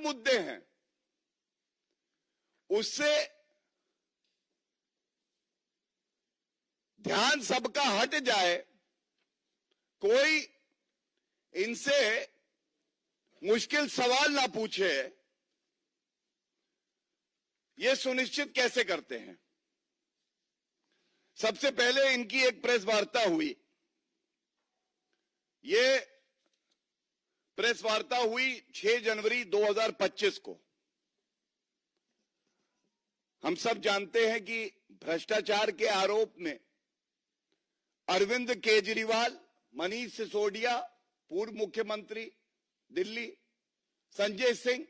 मुद्दे हैं उससे ध्यान सबका हट जाए, कोई इनसे मुश्किल सवाल ना पूछे, ये सुनिश्चित कैसे करते हैं? सबसे पहले इनकी एक प्रेस वार्ता हुई। ये प्रेस वार्ता हुई 6 जनवरी 2025 को। हम सब जानते हैं कि भ्रष्टाचार के आरोप में अरविंद केजरीवाल, मनीष सिसोदिया पूर्व मुख्यमंत्री दिल्ली, संजय सिंह,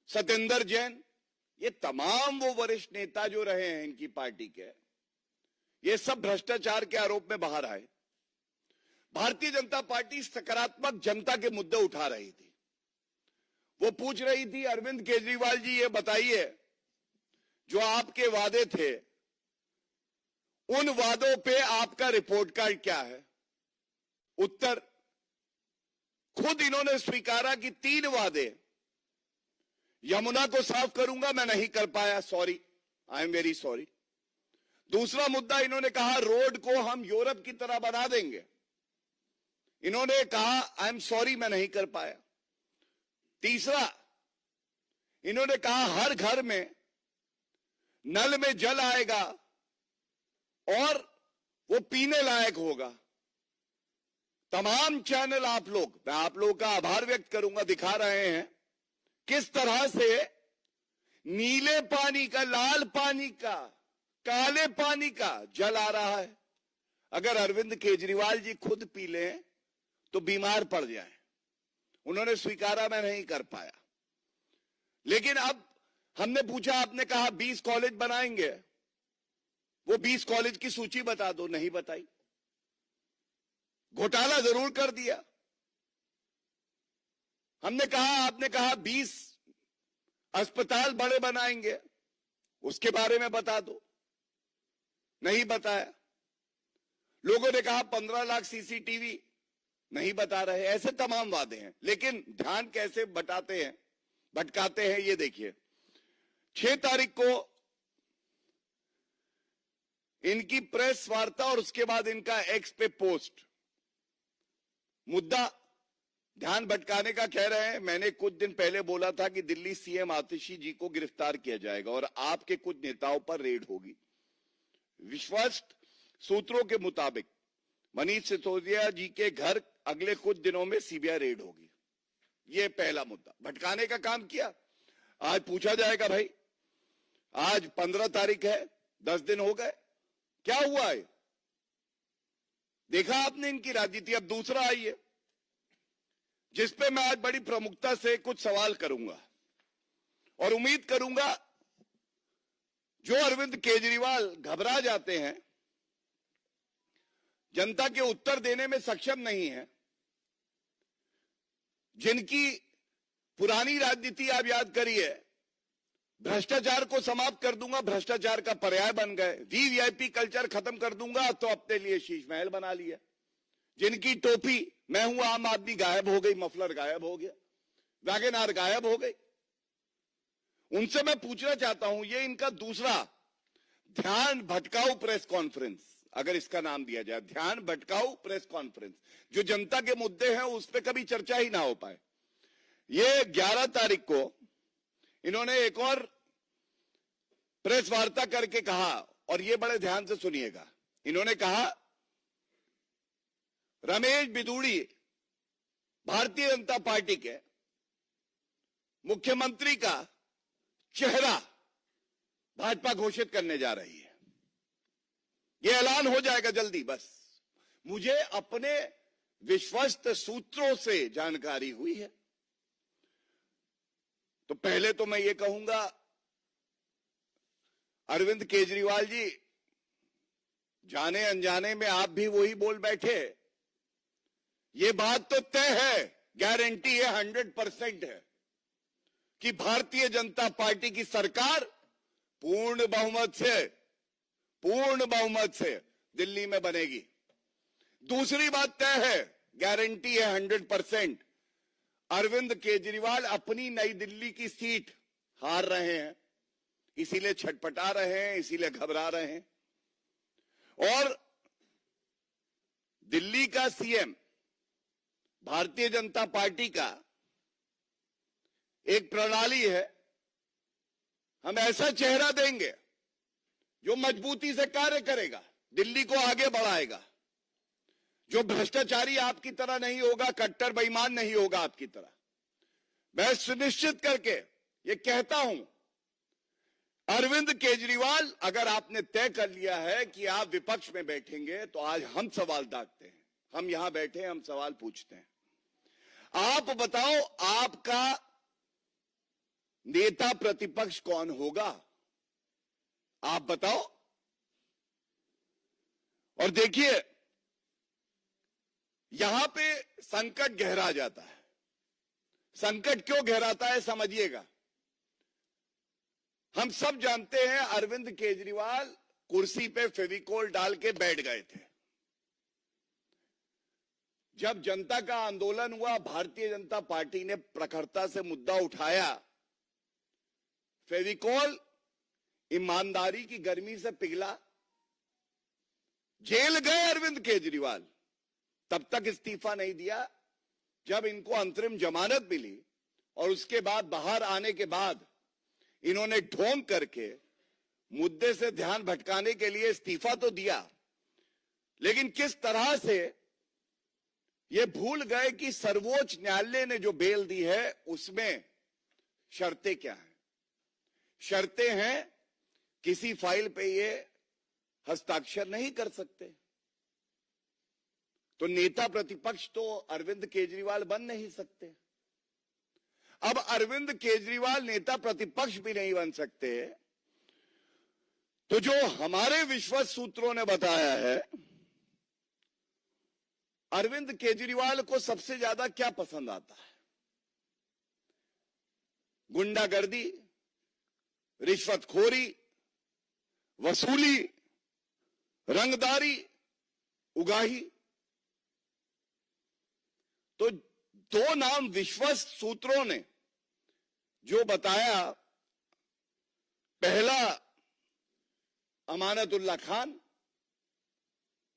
सत्येंद्र जैन, ये तमाम वो वरिष्ठ नेता जो रहे हैं इनकी पार्टी के, ये सब भ्रष्टाचार के आरोप में बाहर आए। भारतीय जनता पार्टी सकारात्मक जनता के मुद्दे उठा रही थी। वो पूछ रही थी, अरविंद केजरीवाल जी ये बताइए, जो आपके वादे थे उन वादों पे आपका रिपोर्ट कार्ड क्या है? उत्तर, खुद इन्होंने स्वीकारा कि 3 वादे, यमुना को साफ करूंगा, मैं नहीं कर पाया, sorry, I am very sorry. दूसरा मुद्दा इन्होंने कहा रोड को हम यूरोप की तरह बना देंगे, इन्होंने कहा आई एम सॉरी, मैं नहीं कर पाया। तीसरा, इन्होंने कहा हर घर में नल में जल आएगा और वो पीने लायक होगा। तमाम चैनल आप लोग, मैं आप लोगों का आभार व्यक्त करूंगा, दिखा रहे हैं किस तरह से नीले पानी का, लाल पानी का, काले पानी का जल आ रहा है। अगर अरविंद केजरीवाल जी खुद पी लें तो बीमार पड़ जाए। उन्होंने स्वीकारा मैं नहीं कर पाया। लेकिन अब हमने पूछा, आपने कहा 20 कॉलेज बनाएंगे, वो 20 कॉलेज की सूची बता दो, नहीं बताई। घोटाला जरूर कर दिया। हमने कहा, आपने कहा 20 अस्पताल बड़े बनाएंगे, उसके बारे में बता दो, नहीं बताया। लोगों ने कहा 15 लाख सीसीटीवी, नहीं बता रहे। ऐसे तमाम वादे हैं, लेकिन ध्यान कैसे भटकाते हैं ये देखिए। 6 तारीख को इनकी प्रेस वार्ता और उसके बाद इनका एक्स पे पोस्ट, मुद्दा ध्यान भटकाने का कह रहे हैं। मैंने कुछ दिन पहले बोला था कि दिल्ली सीएम आतिशी जी को गिरफ्तार किया जाएगा और आपके कुछ नेताओं पर रेड होगी। विश्वस्त सूत्रों के मुताबिक मनीष सिसोदिया जी के घर अगले कुछ दिनों में सीबीआई रेड होगी। यह पहला मुद्दा, भटकाने का काम किया। आज पूछा जाएगा, भाई आज 15 तारीख है, 10 दिन हो गए, क्या हुआ है? देखा आपने इनकी राजनीति। अब दूसरा आइए, जिस पे मैं आज बड़ी प्रमुखता से कुछ सवाल करूंगा और उम्मीद करूंगा जो अरविंद केजरीवाल घबरा जाते हैं, जनता के उत्तर देने में सक्षम नहीं है, जिनकी पुरानी राजनीति आप याद करिए, भ्रष्टाचार को समाप्त कर दूंगा, भ्रष्टाचार का पर्याय बन गए, वीवीआईपी कल्चर खत्म कर दूंगा, तो अपने लिए शीश महल बना लिया। जिनकी टोपी मैं हूं आम आदमी गायब हो गई, मफलर गायब हो गया, वैगन आर गायब हो गई। उनसे मैं पूछना चाहता हूं, ये इनका दूसरा ध्यान भटकाऊ प्रेस कॉन्फ्रेंस, अगर इसका नाम दिया जाए, ध्यान भटकाऊ प्रेस कॉन्फ्रेंस, जो जनता के मुद्दे हैं उस पर कभी चर्चा ही ना हो पाए। ये 11 तारीख को इन्होंने एक और प्रेस वार्ता करके कहा, और ये बड़े ध्यान से सुनिएगा, इन्होंने कहा रमेश बिधूड़ी भारतीय जनता पार्टी के मुख्यमंत्री का चेहरा भाजपा घोषित करने जा रही है। यह ऐलान हो जाएगा जल्दी। बस मुझे अपने विश्वस्त सूत्रों से जानकारी हुई है। तो पहले तो मैं ये कहूंगा, अरविंद केजरीवाल जी, जाने अनजाने में आप भी वही बोल बैठे। ये बात तो तय है, गारंटी है, 100% है कि भारतीय जनता पार्टी की सरकार पूर्ण बहुमत से दिल्ली में बनेगी। दूसरी बात तय है, गारंटी है 100%, अरविंद केजरीवाल अपनी नई दिल्ली की सीट हार रहे हैं, इसीलिए छटपटा रहे हैं, इसीलिए घबरा रहे हैं। और दिल्ली का सीएम भारतीय जनता पार्टी का एक प्रणाली है, हम ऐसा चेहरा देंगे जो मजबूती से कार्य करेगा, दिल्ली को आगे बढ़ाएगा, जो भ्रष्टाचारी आपकी तरह नहीं होगा, कट्टर बेईमान नहीं होगा आपकी तरह। मैं सुनिश्चित करके ये कहता हूं, अरविंद केजरीवाल, अगर आपने तय कर लिया है कि आप विपक्ष में बैठेंगे, तो आज हम सवाल दागते हैं, हम यहां बैठे हैं, हम सवाल पूछते हैं। आप बताओ, आपका नेता प्रतिपक्ष कौन होगा? आप बताओ। और देखिए, यहां पे संकट गहरा जाता है। संकट क्यों गहराता है समझिएगा। हम सब जानते हैं, अरविंद केजरीवाल कुर्सी पे फेविकोल डाल के बैठ गए थे। जब जनता का आंदोलन हुआ, भारतीय जनता पार्टी ने प्रखरता से मुद्दा उठाया, फेविकोल ईमानदारी की गर्मी से पिघला, जेल गए अरविंद केजरीवाल, तब तक इस्तीफा नहीं दिया। जब इनको अंतरिम जमानत मिली और उसके बाद बाहर आने के बाद इन्होंने ढोंग करके मुद्दे से ध्यान भटकाने के लिए इस्तीफा तो दिया, लेकिन किस तरह से ये भूल गए कि सर्वोच्च न्यायालय ने जो बेल दी है उसमें शर्तें क्या हैं। शर्तें हैं, किसी फाइल पे ये हस्ताक्षर नहीं कर सकते। तो नेता प्रतिपक्ष तो अरविंद केजरीवाल बन नहीं सकते। अब अरविंद केजरीवाल नेता प्रतिपक्ष भी नहीं बन सकते, तो जो हमारे विश्वस्त सूत्रों ने बताया है, अरविंद केजरीवाल को सबसे ज्यादा क्या पसंद आता है? गुंडागर्दी, रिश्वतखोरी, वसूली, रंगदारी, उगाही। तो दो नाम विश्वस्त सूत्रों ने जो बताया, पहला अमानतुल्लाह खान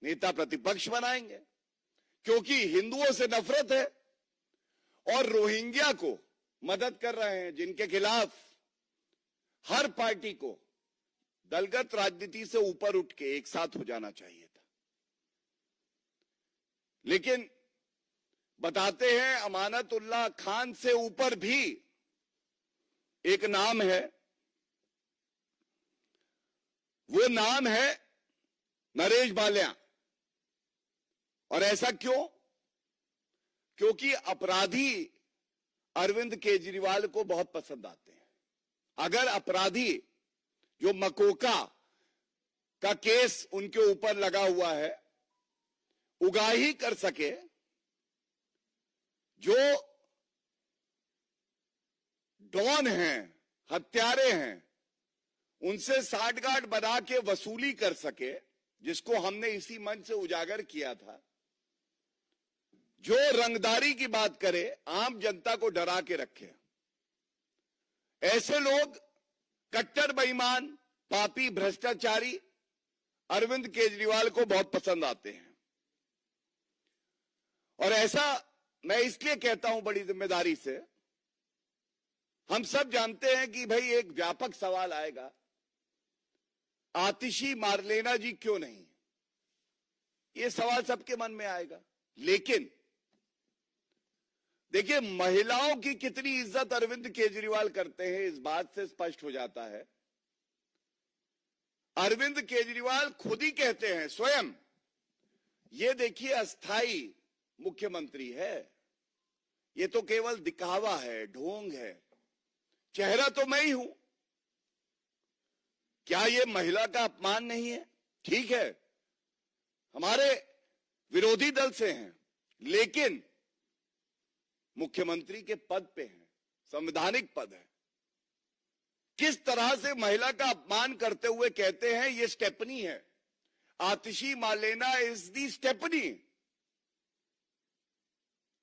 नेता प्रतिपक्ष बनाएंगे क्योंकि हिंदुओं से नफरत है और रोहिंग्या को मदद कर रहे हैं, जिनके खिलाफ हर पार्टी को दलगत राजनीति से ऊपर उठ के एक साथ हो जाना चाहिए था। लेकिन बताते हैं, अमानतुल्लाह खान से ऊपर भी एक नाम है, वो नाम है नरेश बाल्या। और ऐसा क्यों? क्योंकि अपराधी अरविंद केजरीवाल को बहुत पसंद आते हैं। अगर अपराधी जो मकोका का केस उनके ऊपर लगा हुआ है, उगाही कर सके, जो डॉन हैं, हत्यारे हैं, उनसे साठगांठ बना के वसूली कर सके, जिसको हमने इसी मंच से उजागर किया था, जो रंगदारी की बात करे, आम जनता को डरा के रखे, ऐसे लोग कट्टर बेईमान, पापी, भ्रष्टाचारी अरविंद केजरीवाल को बहुत पसंद आते हैं। और ऐसा मैं इसलिए कहता हूं बड़ी जिम्मेदारी से, हम सब जानते हैं कि भाई एक व्यापक सवाल आएगा, आतिशी मारलेना जी क्यों नहीं, ये सवाल सबके मन में आएगा। लेकिन देखिए, महिलाओं की कितनी इज्जत अरविंद केजरीवाल करते हैं, इस बात से स्पष्ट हो जाता है। अरविंद केजरीवाल खुद ही कहते हैं स्वयं, ये देखिए अस्थाई मुख्यमंत्री है, ये तो केवल दिखावा है, ढोंग है, चेहरा तो मैं ही हूं। क्या ये महिला का अपमान नहीं है? ठीक है, हमारे विरोधी दल से हैं, लेकिन मुख्यमंत्री के पद पे हैं, संवैधानिक पद है। किस तरह से महिला का अपमान करते हुए कहते हैं ये स्टेपनी है, Atishi Marlena is the stepney.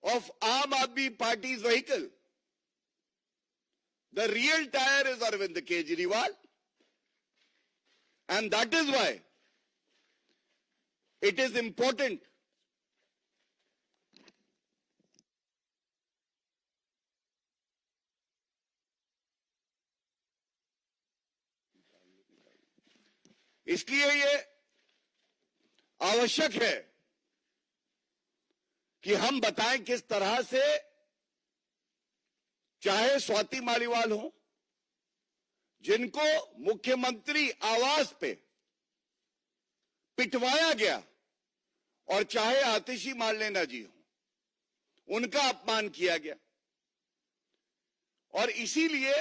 of Aam Aadmi Party's vehicle. The real tire is Arvind Kejriwal, and that is why it is important इसलिए ये आवश्यक है कि हम बताएं किस तरह से, चाहे स्वाति मालीवाल हो जिनको मुख्यमंत्री आवास पे पिटवाया गया, और चाहे आतिशी मार्लेना जी हो, उनका अपमान किया गया। और इसीलिए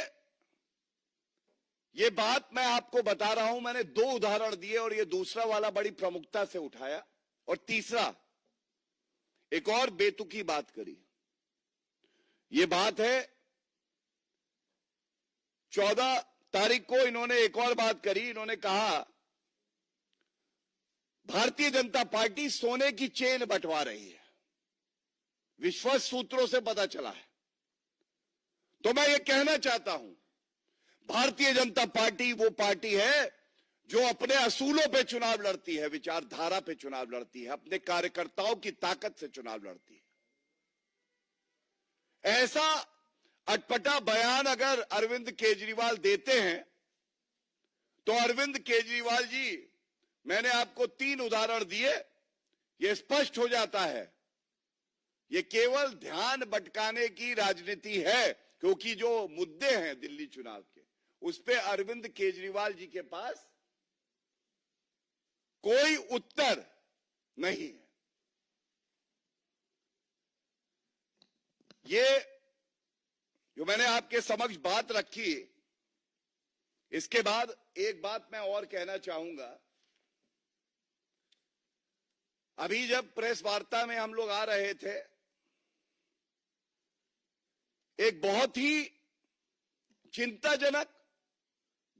ये बात मैं आपको बता रहा हूं। मैंने 2 उदाहरण दिए और ये दूसरा वाला बड़ी प्रमुखता से उठाया, और तीसरा एक और बेतुकी बात करी। ये बात है 14 तारीख को इन्होंने एक और बात करी। इन्होंने कहा भारतीय जनता पार्टी सोने की चेन बंटवा रही है, विश्वस्त सूत्रों से पता चला है। तो मैं ये कहना चाहता हूं, भारतीय जनता पार्टी वो पार्टी है जो अपने असूलों पे चुनाव लड़ती है, विचारधारा पे चुनाव लड़ती है, अपने कार्यकर्ताओं की ताकत से चुनाव लड़ती है। ऐसा अटपटा बयान अगर अरविंद केजरीवाल देते हैं तो अरविंद केजरीवाल जी, मैंने आपको 3 उदाहरण दिए, यह स्पष्ट हो जाता है ये केवल ध्यान भटकाने की राजनीति है, क्योंकि जो मुद्दे हैं दिल्ली चुनाव के, उस पे अरविंद केजरीवाल जी के पास कोई उत्तर नहीं है। ये जो मैंने आपके समक्ष बात रखी, इसके बाद एक बात मैं और कहना चाहूंगा। अभी जब प्रेस वार्ता में हम लोग आ रहे थे, एक बहुत ही चिंताजनक,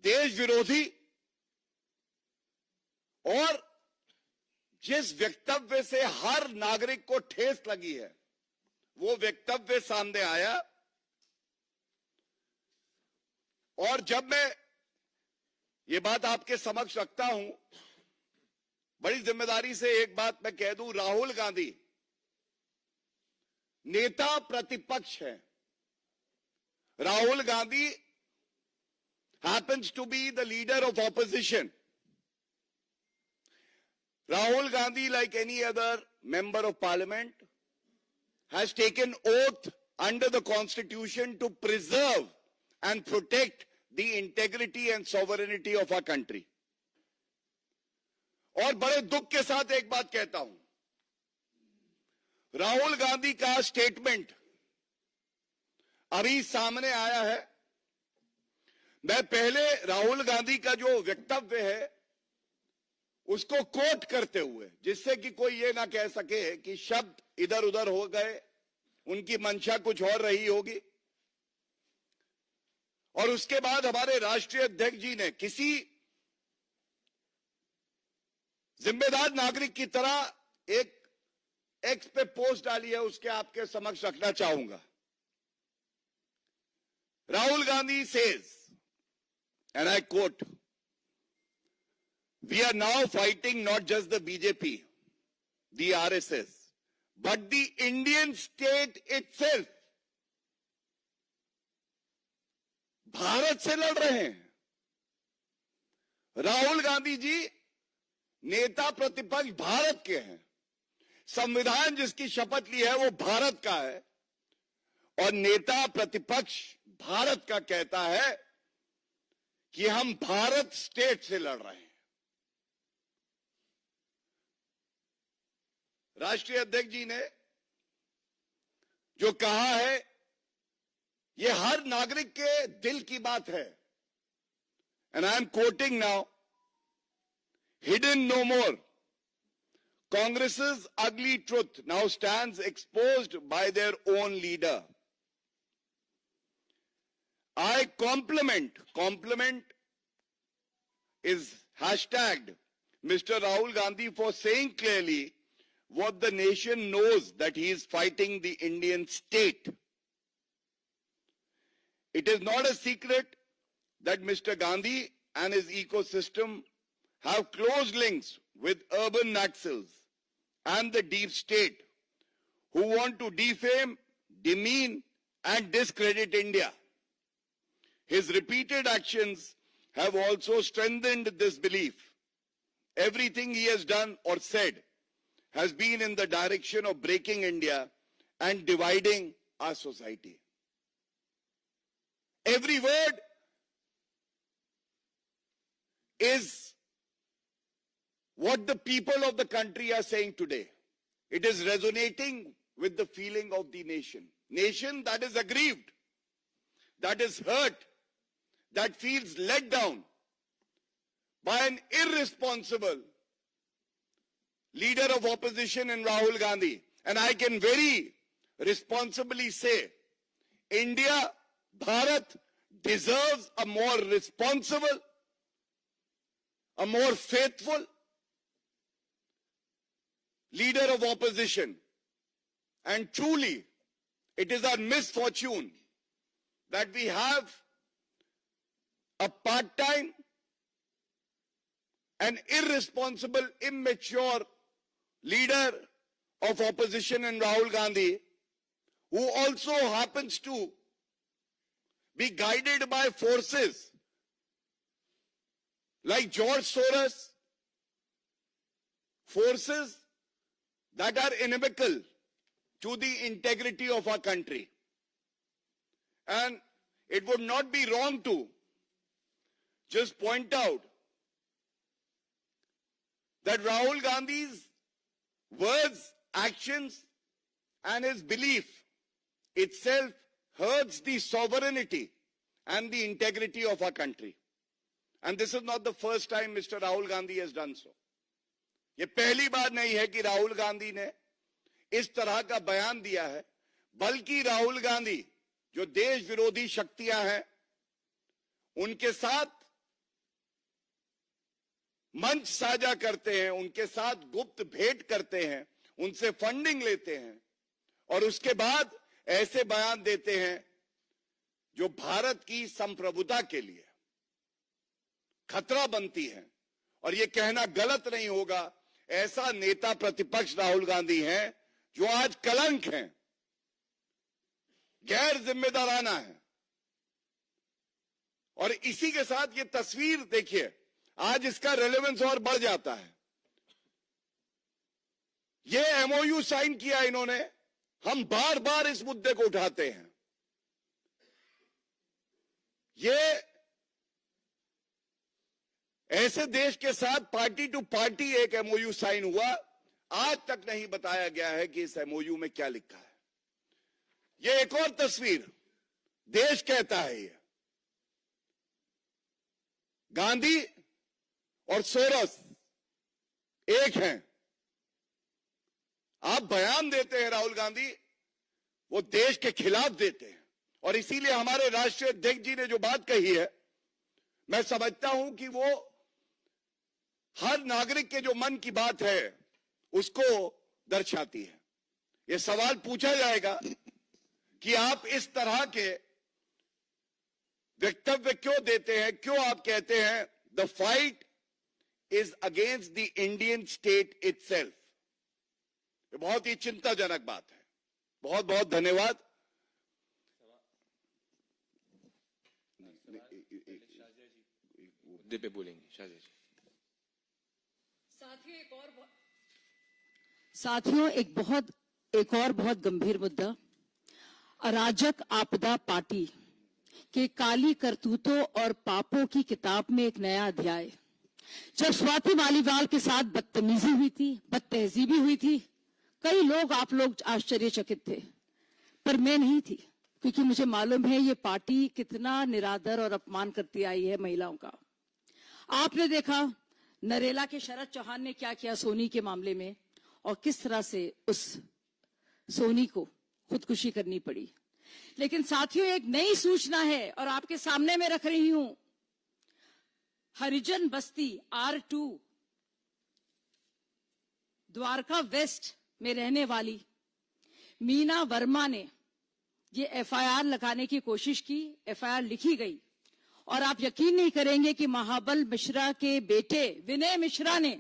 देश विरोधी और जिस वक्तव्य से हर नागरिक को ठेस लगी है, वो वक्तव्य सामने आया। और जब मैं ये बात आपके समक्ष रखता हूं, बड़ी जिम्मेदारी से एक बात मैं कह दूं, राहुल गांधी नेता प्रतिपक्ष है। Rahul Gandhi happens to be the leader of opposition. Rahul Gandhi, like any other member of parliament, has taken oath under the constitution to preserve and protect the integrity and sovereignty of our country. और बड़े दुख के साथ एक बात कहता हूं, राहुल गांधी का स्टेटमेंट अभी सामने आया है। मैं पहले राहुल गांधी का जो वक्तव्य है उसको कोट करते हुए, जिससे कि कोई ये ना कह सके कि शब्द इधर उधर हो गए, उनकी मंशा कुछ और रही होगी। और उसके बाद हमारे राष्ट्रीय अध्यक्ष जी ने किसी जिम्मेदार नागरिक की तरह एक एक्स पे पोस्ट डाली है, उसके आपके समक्ष रखना चाहूंगा। Rahul Gandhi says, and I quote, "We are now fighting not just the BJP, the RSS, but the Indian state itself." Bharat से लड़ रहे हैं। राहुल गांधी जी नेता प्रतिपक्ष भारत के हैं। संविधान जिसकी शपथ ली है वो भारत का है, और नेता प्रतिपक्ष भारत का कहता है कि हम भारत स्टेट से लड़ रहे हैं। राष्ट्रीय अध्यक्ष जी ने जो कहा है, ये हर नागरिक के दिल की बात है। And I am quoting now, hidden no more. Congress's ugly truth now stands exposed by their own leader. I compliment is hashtagged Mr. Rahul Gandhi for saying clearly what the nation knows, that he is fighting the Indian state. It is not a secret that Mr. Gandhi and his ecosystem have close links with urban Naxals and the deep state, who want to defame, demean, and discredit India. His repeated actions have also strengthened this belief. Everything he has done or said has been in the direction of breaking India and dividing our society. Every word is what the people of the country are saying today. It is resonating with the feeling of the nation. Nation that is aggrieved, that is hurt, that feels let down by an irresponsible leader of opposition in Rahul Gandhi. And I can very responsibly say, India, Bharat, deserves a more responsible, a more faithful leader of opposition. And truly, it is our misfortune that we have a part-time and irresponsible, immature leader of opposition in Rahul Gandhi, who also happens to be guided by forces like George Soros, forces that are inimical to the integrity of our country. And it would not be wrong to just point out that Rahul Gandhi's words, actions, and his belief itself hurts the sovereignty and the integrity of our country. And this is not the first time Mr. Rahul Gandhi has done so. ये पहली बार नहीं है कि राहुल गांधी ने इस तरह का बयान दिया है, बल्कि राहुल गांधी जो देश विरोधी शक्तियां हैं, उनके साथ मंच साझा करते हैं, उनके साथ गुप्त भेंट करते हैं, उनसे फंडिंग लेते हैं और उसके बाद ऐसे बयान देते हैं जो भारत की संप्रभुता के लिए खतरा बनती है। और ये कहना गलत नहीं होगा, ऐसा नेता प्रतिपक्ष राहुल गांधी हैं जो आज कलंक हैं, गैर जिम्मेदाराना है। और इसी के साथ ये तस्वीर देखिए, आज इसका रेलेवेंस और बढ़ जाता है। ये एमओयू साइन किया इन्होंने, हम बार बार इस मुद्दे को उठाते हैं। ये ऐसे देश के साथ पार्टी टू पार्टी एक एमओयू साइन हुआ, आज तक नहीं बताया गया है कि इस एमओयू में क्या लिखा है। ये एक और तस्वीर, देश कहता है ये गांधी और सोरस एक हैं। आप बयान देते हैं राहुल गांधी, वो देश के खिलाफ देते हैं। और इसीलिए हमारे राष्ट्रीय अध्यक्ष जी ने जो बात कही है, मैं समझता हूं कि वो हर नागरिक के जो मन की बात है उसको दर्शाती है। ये सवाल पूछा जाएगा कि आप इस तरह के वक्तव्य क्यों देते हैं, क्यों आप कहते हैं the fight is against the Indian state itself. ये बहुत ही चिंताजनक बात है। बहुत बहुत धन्यवाद। मुद्दे पे बोलेंगे शाहजी जी। साथियों एक और बहुत गंभीर मुद्दा, अराजक आपदा पार्टी के काली करतूतों और पापों की किताब में एक नया अध्याय। जब स्वाति मालीवाल के साथ बदतमीजी हुई थी, बदतहजीबी हुई थी, कई लोग, आप लोग आश्चर्यचकित थे, पर मैं नहीं थी, क्योंकि मुझे मालूम है ये पार्टी कितना निरादर और अपमान करती आई है महिलाओं का। आपने देखा नरेला के शरद चौहान ने क्या किया सोनी के मामले में, और किस तरह से उस सोनी को खुदकुशी करनी पड़ी। लेकिन साथियों, एक नई सूचना है और आपके सामने मैं रख रही हूं। हरिजन बस्ती R2 द्वारका वेस्ट में रहने वाली मीना वर्मा ने ये एफआईआर लगाने की कोशिश की, एफआईआर लिखी गई और आप यकीन नहीं करेंगे कि महाबल मिश्रा के बेटे विनय मिश्रा ने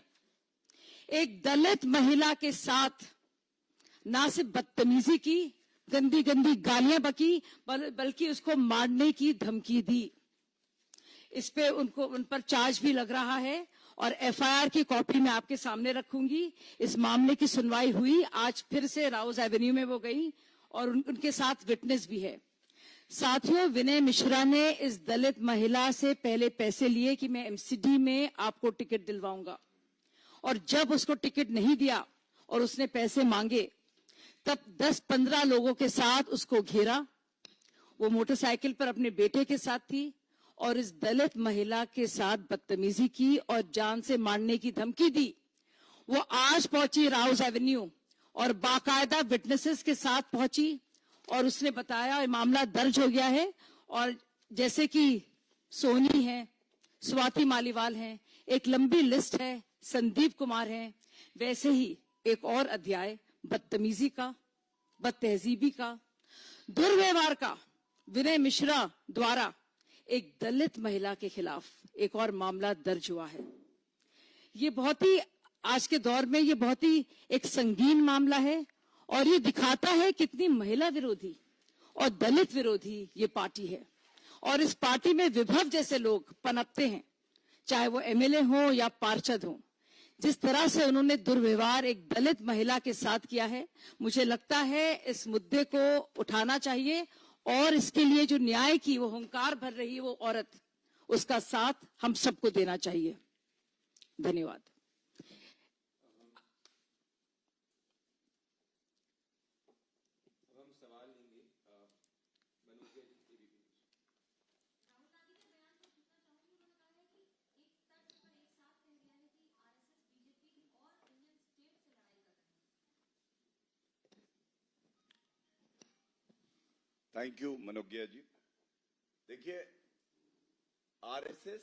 एक दलित महिला के साथ ना सिर्फ बदतमीजी की, गंदी गंदी गालियां बकी, बल्कि उसको मारने की धमकी दी। इस पे उन पर चार्ज भी लग रहा है और एफआईआर की कॉपी मैं आपके सामने रखूंगी। इस मामले की सुनवाई हुई, आज फिर से राउज एवेन्यू में वो गई और उनके साथ विटनेस भी है। साथियों, विनय मिश्रा ने इस दलित महिला से पहले पैसे लिए कि मैं एमसीडी में आपको टिकट दिलवाऊंगा, और जब उसको टिकट नहीं दिया और उसने पैसे मांगे तब 10-15 लोगों के साथ उसको घेरा। वो मोटरसाइकिल पर अपने बेटे के साथ थी और इस दलित महिला के साथ बदतमीजी की और जान से मारने की धमकी दी। वो आज पहुंची राउज एवेन्यू और बाकायदा विटनेसेस के साथ पहुंची और उसने बताया ये मामला दर्ज हो गया है, और जैसे कि सोनी है, स्वाति मालीवाल है, एक लंबी लिस्ट है, संदीप कुमार है, वैसे ही एक और अध्याय बदतमीजी का, बदतहजीबी का, दुर्व्यवहार का विनय मिश्रा द्वारा एक दलित महिला के खिलाफ एक और मामला दर्ज हुआ है। ये बहुत ही आज के दौर में ये बहुत ही एक संगीन मामला है और ये दिखाता है कितनी महिला विरोधी और दलित विरोधी ये पार्टी है। और इस पार्टी में विभव जैसे लोग पनपते हैं, चाहे वो एमएलए हो या पार्षद हो। जिस तरह से उन्होंने दुर्व्यवहार एक दलित महिला के साथ किया है, मुझे लगता है इस मुद्दे को उठाना चाहिए और इसके लिए जो न्याय की वो हुंकार भर रही है वो औरत, उसका साथ हम सबको देना चाहिए। धन्यवाद। थैंक यू मनोज्ञा जी। देखिए, आरएसएस,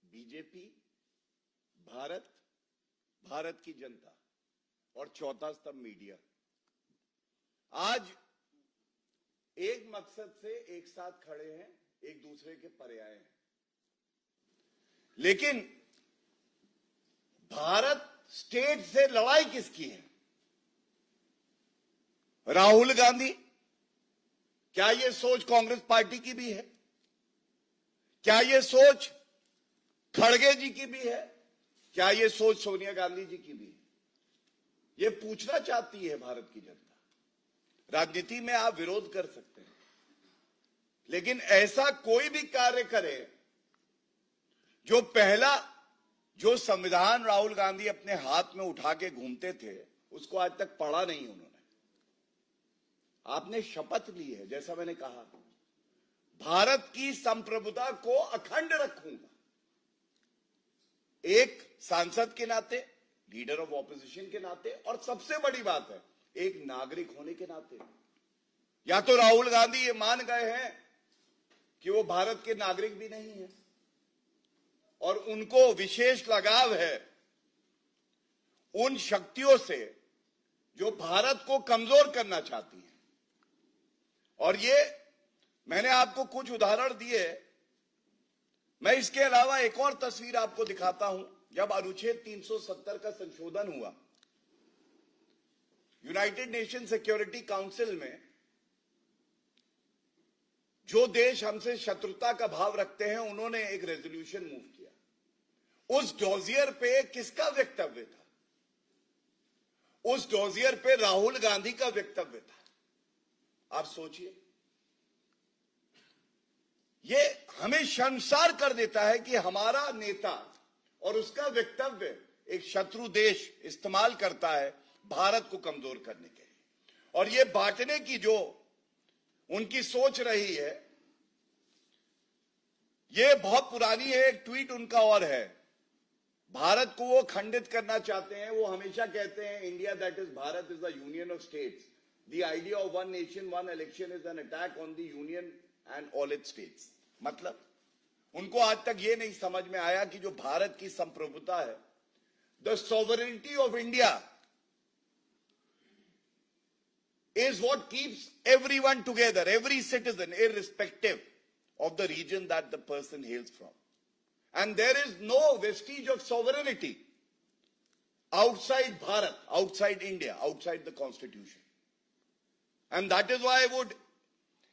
बीजेपी, भारत की जनता और चौथा स्तंभ मीडिया आज एक मकसद से एक साथ खड़े हैं, एक दूसरे के पर्याय हैं। लेकिन भारत स्टेट से लड़ाई किसकी है? राहुल गांधी? क्या यह सोच कांग्रेस पार्टी की भी है? क्या यह सोच खड़गे जी की भी है? क्या यह सोच सोनिया गांधी जी की भी है? यह पूछना चाहती है भारत की जनता। राजनीति में आप विरोध कर सकते हैं, लेकिन ऐसा कोई भी कार्य करे जो पहला जो संविधान राहुल गांधी अपने हाथ में उठा के घूमते थे, उसको आज तक पढ़ा नहीं उन्होंने। आपने शपथ ली है, जैसा मैंने कहा, भारत की संप्रभुता को अखंड रखूंगा। एक सांसद के नाते, लीडर ऑफ ऑपोजिशन के नाते, और सबसे बड़ी बात है एक नागरिक होने के नाते। या तो राहुल गांधी ये मान गए हैं कि वो भारत के नागरिक भी नहीं है और उनको विशेष लगाव है उन शक्तियों से जो भारत को कमजोर करना चाहती हैं। और ये मैंने आपको कुछ उदाहरण दिए। मैं इसके अलावा एक और तस्वीर आपको दिखाता हूं। जब अनुच्छेद 370 का संशोधन हुआ, यूनाइटेड नेशन सिक्योरिटी काउंसिल में जो देश हमसे शत्रुता का भाव रखते हैं, उन्होंने एक रेजोल्यूशन मूव किया। उस डोजियर पे किसका वक्तव्य था? उस डोजियर पे राहुल गांधी का वक्तव्य था। आप सोचिए, ये हमें शर्मसार कर देता है कि हमारा नेता और उसका वक्तव्य एक शत्रु देश इस्तेमाल करता है भारत को कमजोर करने के लिए। और ये बांटने की जो उनकी सोच रही है, ये बहुत पुरानी है। एक ट्वीट उनका और है, भारत को वो खंडित करना चाहते हैं। वो हमेशा कहते हैं India that is Bharat is the union of states. The idea of one nation one election is an attack on the union and all it's states. मतलब उनको आज तक ये नहीं समझ में आया कि जो भारत की संप्रभुता है, the sovereignty of India is what keeps everyone together, every citizen, irrespective of the region that the person hails from. And there is no vestige of sovereignty outside Bharat, outside India, outside the constitution. And that is why I would,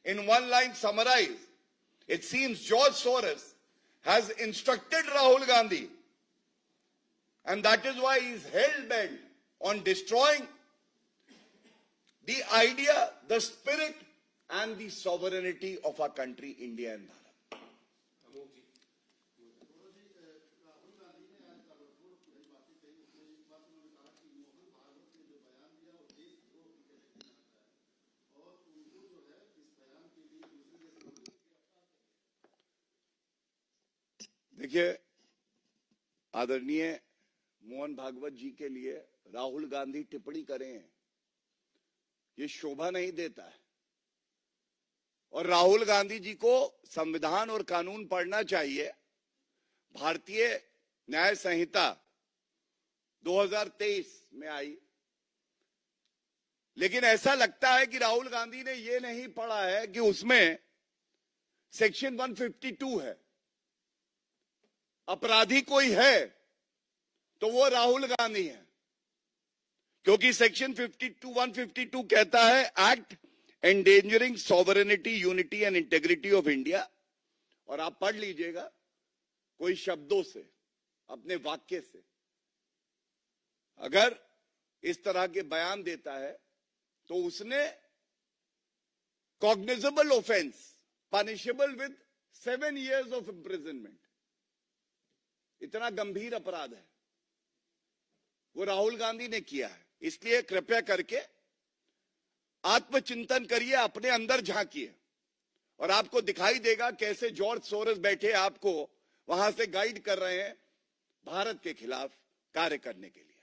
in one line, summarize. It seems George Soros has instructed Rahul Gandhi, and that is why he is hell-bent on destroying the idea, the spirit, and the sovereignty of our country, India and Bharat. देखिए, आदरणीय मोहन भागवत जी के लिए राहुल गांधी टिप्पणी करें, ये शोभा नहीं देता है। और राहुल गांधी जी को संविधान और कानून पढ़ना चाहिए। भारतीय न्याय संहिता 2023 में आई, लेकिन ऐसा लगता है कि राहुल गांधी ने ये नहीं पढ़ा है कि उसमें सेक्शन 152 है। अपराधी कोई है तो वो राहुल गांधी है, क्योंकि सेक्शन 152 कहता है act endangering sovereignty, unity and integrity of India. और आप पढ़ लीजिएगा कोई शब्दों से, अपने वाक्य से अगर इस तरह के बयान देता है तो उसने cognizable offence, punishable with 7 years of imprisonment, इतना गंभीर अपराध है, वो राहुल गांधी ने किया है। इसलिए कृपया करके आत्मचिंतन करिए, अपने अंदर झांकिए, और आपको दिखाई देगा कैसे जॉर्ज सोरस बैठे आपको वहां से गाइड कर रहे हैं भारत के खिलाफ कार्य करने के लिए।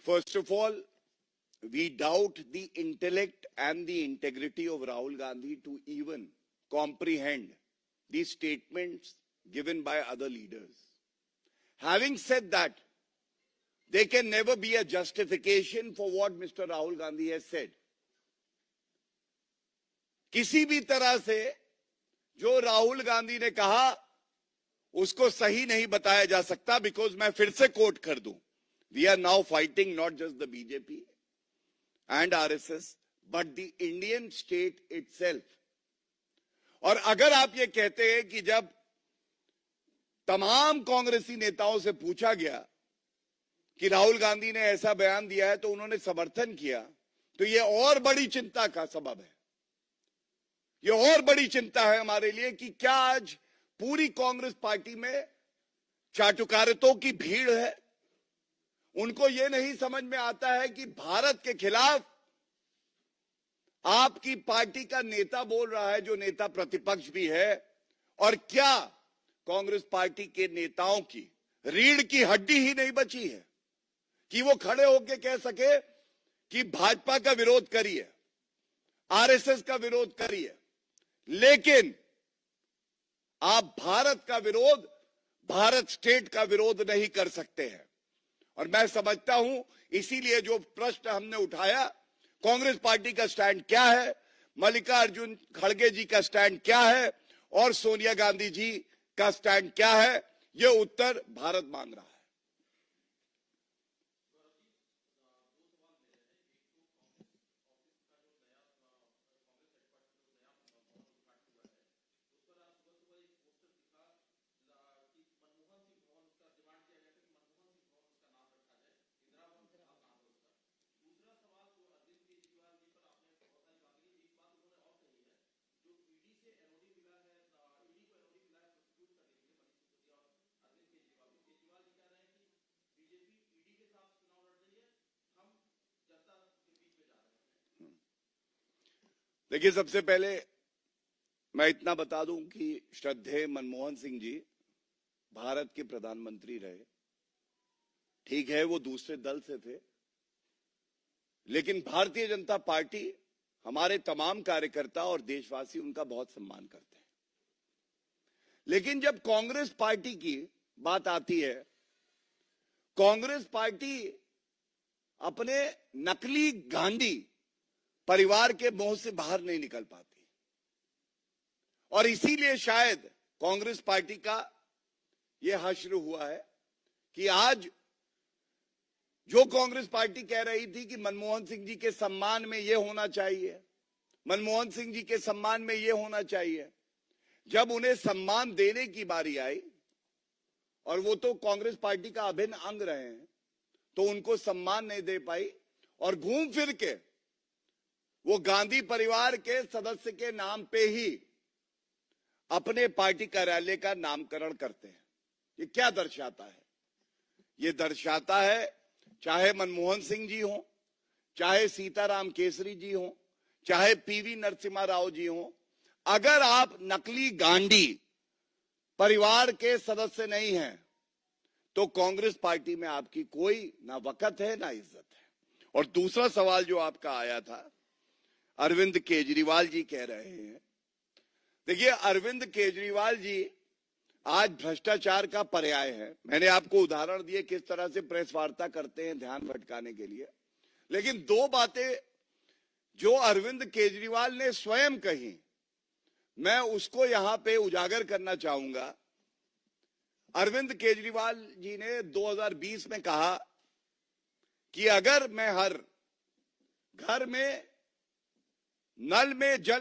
First of all, we doubt the intellect and the integrity of Rahul Gandhi to even comprehend the statements given by other leaders. Having said that, there can never be a justification for what Mr. Rahul Gandhi has said. किसी भी तरह से जो राहुल गांधी ने कहा उसको सही नहीं बताया जा सकता, बिकॉज मैं फिर से कोट कर दूं, we are now fighting not just the BJP and RSS, but the Indian state itself. और अगर आप ये कहते हैं कि जब तमाम कांग्रेसी नेताओं से पूछा गया कि राहुल गांधी ने ऐसा बयान दिया है तो उन्होंने समर्थन किया, तो ये और बड़ी चिंता का सबब है। ये और बड़ी चिंता है हमारे लिए कि क्या आज पूरी कांग्रेस पार्टी में चाटुकारितों की भीड़ है। उनको ये नहीं समझ में आता है कि भारत के खिलाफ आपकी पार्टी का नेता बोल रहा है, जो नेता प्रतिपक्ष भी है, और क्या कांग्रेस पार्टी के नेताओं की रीढ़ की हड्डी ही नहीं बची है कि वो खड़े होकर कह सके कि भाजपा का विरोध करिए, आरएसएस का विरोध करिए, लेकिन आप भारत का विरोध, भारत स्टेट का विरोध नहीं कर सकते हैं। और मैं समझता हूं इसीलिए जो प्रश्न हमने उठाया, कांग्रेस पार्टी का स्टैंड क्या है, मल्लिकार्जुन खड़गे जी का स्टैंड क्या है, और सोनिया गांधी जी का स्टैंड क्या है, ये उत्तर भारत मांग रहा है। देखिए, सबसे पहले मैं इतना बता दूं कि श्रद्धेय मनमोहन सिंह जी भारत के प्रधानमंत्री रहे। ठीक है, वो दूसरे दल से थे, लेकिन भारतीय जनता पार्टी, हमारे तमाम कार्यकर्ता और देशवासी उनका बहुत सम्मान करते हैं। लेकिन जब कांग्रेस पार्टी की बात आती है, कांग्रेस पार्टी अपने नकली गांधी परिवार के मोह से बाहर नहीं निकल पाती, और इसीलिए शायद कांग्रेस पार्टी का यह हश्र हुआ है कि आज जो कांग्रेस पार्टी कह रही थी कि मनमोहन सिंह जी के सम्मान में यह होना चाहिए, मनमोहन सिंह जी के सम्मान में यह होना चाहिए, जब उन्हें सम्मान देने की बारी आई, और वो तो कांग्रेस पार्टी का अभिन्न अंग रहे हैं, तो उनको सम्मान नहीं दे पाई, और घूम फिर के वो गांधी परिवार के सदस्य के नाम पे ही अपने पार्टी कार्यालय का नामकरण करते हैं। ये क्या दर्शाता है? ये दर्शाता है, चाहे मनमोहन सिंह जी हो, चाहे सीताराम केसरी जी हो, चाहे पीवी नरसिम्हा राव जी हो, अगर आप नकली गांधी परिवार के सदस्य नहीं हैं, तो कांग्रेस पार्टी में आपकी कोई ना वक़्त है ना इज्जत है। और दूसरा सवाल जो आपका आया था, अरविंद केजरीवाल जी कह रहे हैं, देखिए अरविंद केजरीवाल जी आज भ्रष्टाचार का पर्याय है। मैंने आपको उदाहरण दिए किस तरह से प्रेस वार्ता करते हैं ध्यान भटकाने के लिए, लेकिन दो बातें जो अरविंद केजरीवाल ने स्वयं कही, मैं उसको यहां पे उजागर करना चाहूंगा। अरविंद केजरीवाल जी ने 2020 में कहा कि अगर मैं हर घर में नल में जल